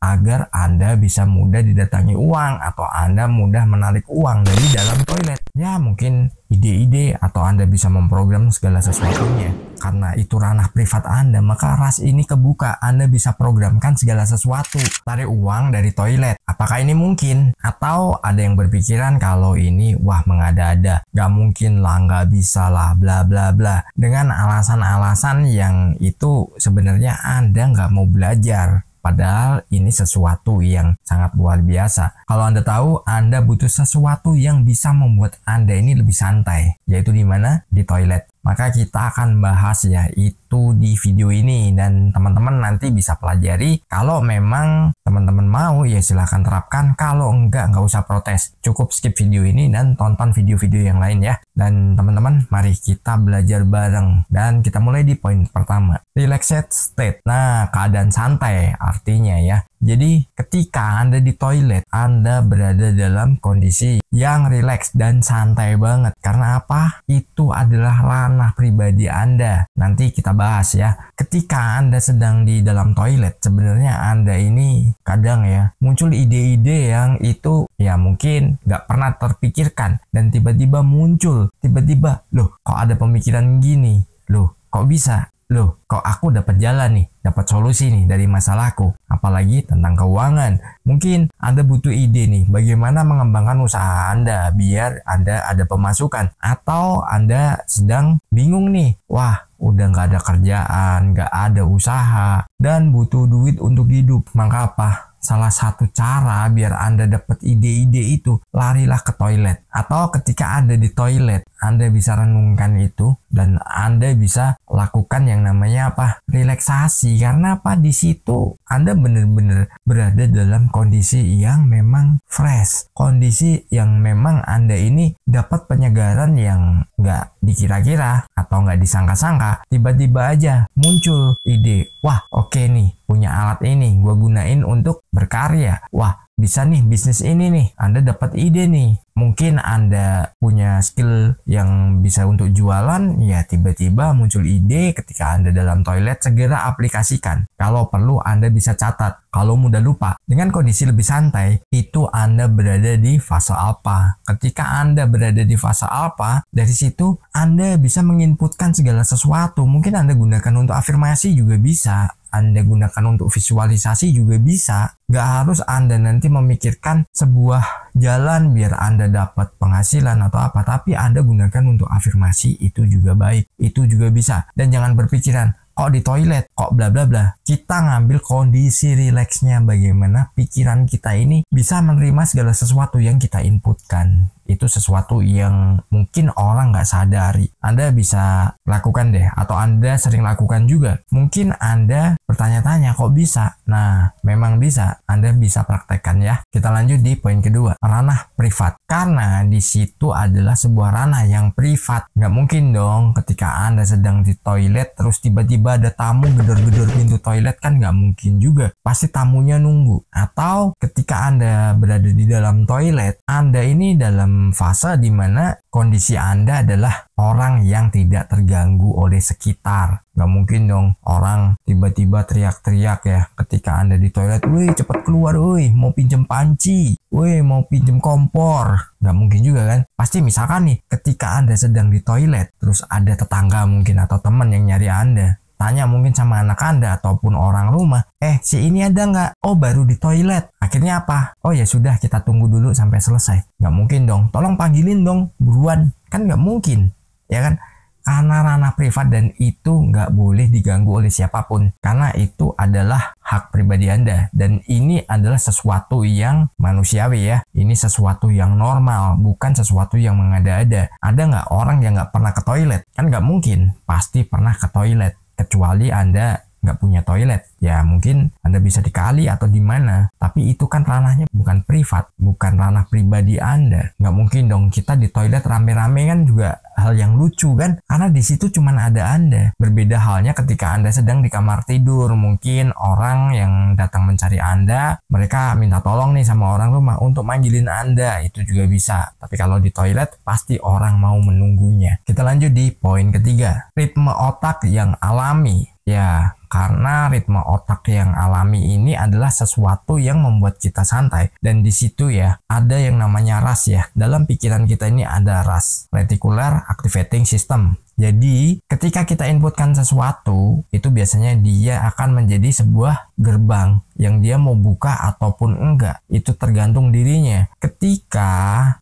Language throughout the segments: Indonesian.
agar Anda bisa mudah didatangi uang atau Anda mudah menarik uang dari dalam toilet. Ya mungkin ide-ide atau Anda bisa memprogram segala sesuatunya. Karena itu ranah privat Anda, maka ras ini kebuka. Anda bisa programkan segala sesuatu. Tarik uang dari toilet. Apakah ini mungkin? Atau ada yang berpikiran kalau ini wah mengada-ada. Gak mungkin lah, gak bisa lah, bla bla bla. Dengan alasan-alasan yang itu sebenarnya Anda gak mau belajar. Padahal ini sesuatu yang sangat luar biasa. Kalau Anda tahu, Anda butuh sesuatu yang bisa membuat Anda ini lebih santai. Yaitu di mana? Di toilet. Maka kita akan bahas ya itu di video ini, dan teman-teman nanti bisa pelajari. Kalau memang teman-teman mau ya silahkan terapkan, kalau enggak usah protes. Cukup skip video ini dan tonton video-video yang lain ya. Dan teman-teman mari kita belajar bareng, dan kita mulai di poin pertama, relaxed state. Nah, keadaan santai artinya ya. Jadi ketika Anda di toilet, Anda berada dalam kondisi yang rileks dan santai banget. Karena apa? Itu adalah ranah pribadi Anda. Nanti kita bahas ya. Ketika Anda sedang di dalam toilet, sebenarnya Anda ini kadang ya muncul ide-ide yang itu ya mungkin nggak pernah terpikirkan. Dan tiba-tiba muncul. Tiba-tiba, loh kok ada pemikiran gini? Loh kok bisa? Loh, kok aku dapat jalan nih, dapat solusi nih dari masalahku, apalagi tentang keuangan. Mungkin Anda butuh ide nih, bagaimana mengembangkan usaha Anda biar Anda ada pemasukan. Atau Anda sedang bingung nih, wah udah nggak ada kerjaan, nggak ada usaha, dan butuh duit untuk hidup. Maka apa? Salah satu cara biar Anda dapat ide-ide itu, larilah ke toilet. Atau ketika Anda di toilet, Anda bisa renungkan itu dan Anda bisa lakukan yang namanya apa? Relaksasi. Karena apa? Di situ Anda benar-benar berada dalam kondisi yang memang fresh. Kondisi yang memang Anda ini dapat penyegaran yang nggak dikira-kira atau nggak disangka-sangka. Tiba-tiba aja muncul ide. Wah, oke nih, punya alat ini gue gunain untuk berkarya. Wah, bisa nih bisnis ini nih. Anda dapat ide nih. Mungkin Anda punya skill yang bisa untuk jualan, ya tiba-tiba muncul ide ketika Anda dalam toilet, segera aplikasikan. Kalau perlu Anda bisa catat. Kalau mudah lupa, dengan kondisi lebih santai, itu Anda berada di fase alpha. Ketika Anda berada di fase alpha, dari situ Anda bisa menginputkan segala sesuatu. Mungkin Anda gunakan untuk afirmasi juga bisa. Anda gunakan untuk visualisasi juga bisa. Gak harus Anda nanti memikirkan sebuah jalan biar Anda dapat penghasilan atau apa. Tapi Anda gunakan untuk afirmasi, itu juga baik. Itu juga bisa. Dan jangan berpikiran, kok di toilet, kok bla bla bla. Kita ngambil kondisi rileksnya, bagaimana pikiran kita ini bisa menerima segala sesuatu yang kita inputkan. Itu sesuatu yang mungkin orang nggak sadari. Anda bisa lakukan deh, atau Anda sering lakukan juga. Mungkin Anda bertanya-tanya kok bisa. Nah, memang bisa. Anda bisa praktekkan ya. Kita lanjut di poin kedua, ranah privat. Karena di situ adalah sebuah ranah yang privat. Nggak mungkin dong ketika Anda sedang di toilet terus tiba-tiba ada tamu gedor-gedor pintu toilet, kan nggak mungkin juga. Pasti tamunya nunggu. Atau ketika Anda berada di dalam toilet, Anda ini dalam fase dimana kondisi Anda adalah orang yang tidak terganggu oleh sekitar. Gak mungkin dong orang tiba-tiba teriak-teriak ya ketika Anda di toilet. Wih cepet keluar, wih mau pinjem panci, wih mau pinjem kompor. Gak mungkin juga kan. Pasti misalkan nih ketika Anda sedang di toilet, terus ada tetangga mungkin atau teman yang nyari Anda. Tanya mungkin sama anak Anda ataupun orang rumah, si ini ada nggak? Oh baru di toilet. Akhirnya apa? Oh ya sudah, kita tunggu dulu sampai selesai. Nggak mungkin dong, tolong panggilin dong buruan. Kan nggak mungkin, ya kan? Karena ranah privat dan itu nggak boleh diganggu oleh siapapun. Karena itu adalah hak pribadi Anda. Dan ini adalah sesuatu yang manusiawi ya. Ini sesuatu yang normal, bukan sesuatu yang mengada-ada. Ada nggak orang yang nggak pernah ke toilet? Kan nggak mungkin, pasti pernah ke toilet. Kecuali Anda nggak punya toilet, ya mungkin Anda bisa di kali atau di mana. Tapi itu kan ranahnya bukan privat, bukan ranah pribadi Anda. Nggak mungkin dong kita di toilet rame-rame, kan juga hal yang lucu kan, karena di situ cuma ada Anda. Berbeda halnya ketika Anda sedang di kamar tidur, mungkin orang yang datang mencari Anda, mereka minta tolong nih sama orang rumah untuk manggilin Anda, itu juga bisa. Tapi kalau di toilet pasti orang mau menunggunya. Kita lanjut di poin ketiga, ritme otak yang alami. Ya, karena ritme otak yang alami ini adalah sesuatu yang membuat kita santai. Dan di situ ya, ada yang namanya RAS ya. Dalam pikiran kita ini ada RAS, Reticular Activating System. Jadi, ketika kita inputkan sesuatu, itu biasanya dia akan menjadi sebuah gerbang yang dia mau buka ataupun enggak. Itu tergantung dirinya. Ketika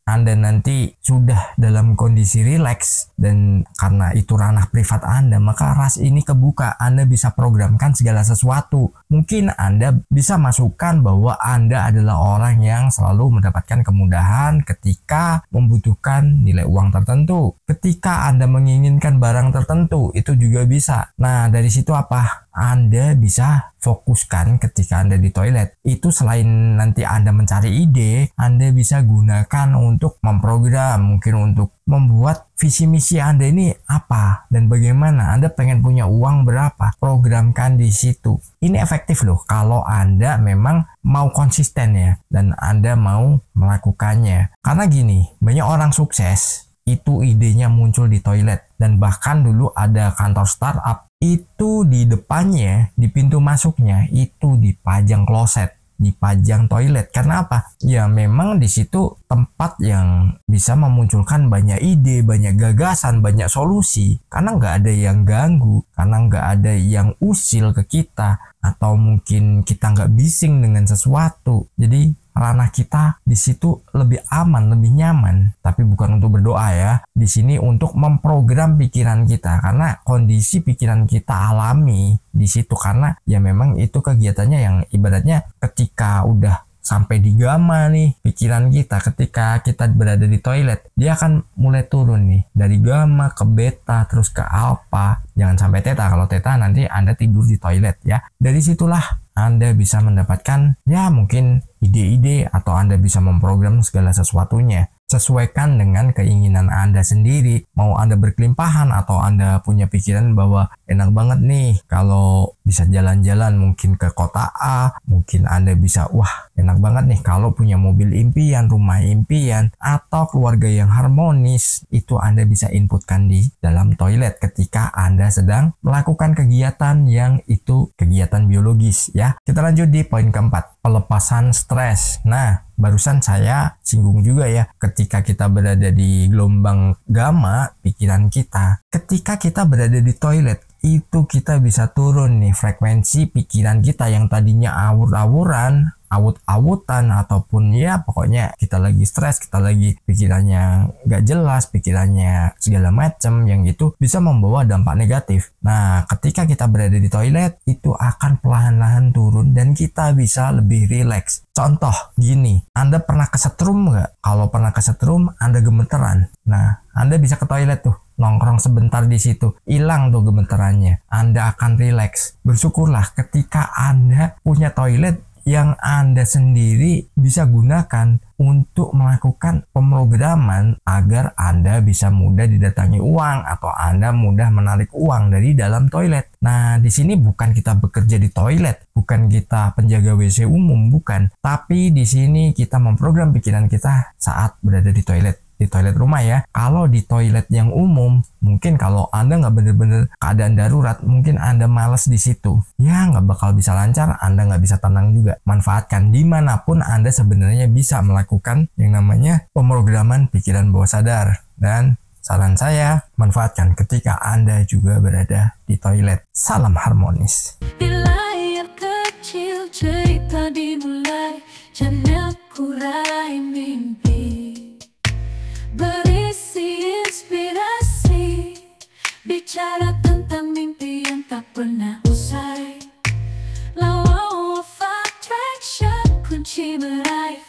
Anda nanti sudah dalam kondisi rileks dan karena itu ranah privat Anda, maka RAS ini kebuka. Anda bisa programkan segala sesuatu. Mungkin Anda bisa masukkan bahwa Anda adalah orang yang selalu mendapatkan kemudahan ketika membutuhkan nilai uang tertentu. Ketika Anda menginginkan barang tertentu, itu juga bisa. Nah, dari situ apa? Anda bisa fokuskan ketika Anda di toilet. Itu selain nanti Anda mencari ide, Anda bisa gunakan untuk memprogram, mungkin untuk membuat visi misi Anda ini apa dan bagaimana. Anda pengen punya uang berapa, programkan di situ. Ini efektif loh kalau Anda memang mau konsisten ya dan Anda mau melakukannya. Karena gini, banyak orang sukses itu idenya muncul di toilet. Dan bahkan dulu ada kantor startup, itu di depannya, di pintu masuknya, itu dipajang kloset, dipajang toilet. Karena apa? Ya memang di situ tempat yang bisa memunculkan banyak ide, banyak gagasan, banyak solusi. Karena nggak ada yang ganggu, karena nggak ada yang usil ke kita, atau mungkin kita nggak bising dengan sesuatu. Jadi ranah kita di situ lebih aman, lebih nyaman. Tapi bukan untuk berdoa ya. Di sini untuk memprogram pikiran kita karena kondisi pikiran kita alami di situ karena ya memang itu kegiatannya yang ibaratnya ketika udah sampai di gamma nih pikiran kita ketika kita berada di toilet dia akan mulai turun nih dari gamma ke beta terus ke alpha, jangan sampai theta. Kalau theta nanti Anda tidur di toilet ya. Dari situlah Anda bisa mendapatkan ya mungkin ide-ide atau Anda bisa memprogram segala sesuatunya. Sesuaikan dengan keinginan Anda sendiri. Mau Anda berkelimpahan atau Anda punya pikiran bahwa enak banget nih kalau bisa jalan-jalan mungkin ke kota A. Mungkin Anda bisa, wah enak banget nih kalau punya mobil impian, rumah impian, atau keluarga yang harmonis. Itu Anda bisa inputkan di dalam toilet ketika Anda sedang melakukan kegiatan yang itu kegiatan biologis ya. Kita lanjut di poin keempat, pelepasan stres. Nah, barusan saya singgung juga ya, ketika kita berada di gelombang gamma pikiran kita, ketika kita berada di toilet, itu kita bisa turun nih frekuensi pikiran kita yang tadinya awur-awuran, awut-awutan, ataupun ya pokoknya kita lagi stres, kita lagi pikirannya gak jelas, pikirannya segala macam yang itu bisa membawa dampak negatif. Nah, ketika kita berada di toilet, itu akan perlahan-lahan turun dan kita bisa lebih rileks. Contoh gini, Anda pernah kesetrum nggak? Kalau pernah kesetrum, Anda gemeteran. Nah, Anda bisa ke toilet tuh, nongkrong sebentar di situ, hilang tuh gemeterannya. Anda akan rileks. Bersyukurlah ketika Anda punya toilet yang Anda sendiri bisa gunakan untuk melakukan pemrograman agar Anda bisa mudah didatangi uang atau Anda mudah menarik uang dari dalam toilet. Nah, di sini bukan kita bekerja di toilet, bukan kita penjaga WC umum, bukan. Tapi di sini kita memprogram pikiran kita saat berada di toilet rumah ya. Kalau di toilet yang umum, mungkin kalau Anda nggak bener-bener keadaan darurat, mungkin Anda males di situ. Ya nggak bakal bisa lancar, Anda nggak bisa tenang juga. Manfaatkan dimanapun Anda sebenarnya bisa melakukan yang namanya pemrograman pikiran bawah sadar. Dan saran saya, manfaatkan ketika Anda juga berada di toilet. Salam harmonis. Di layar kecil cerita dimulai, channel Kurai Mimpi. Berisi inspirasi, bicara tentang mimpi yang tak pernah usai. Law of attraction, kunci meraih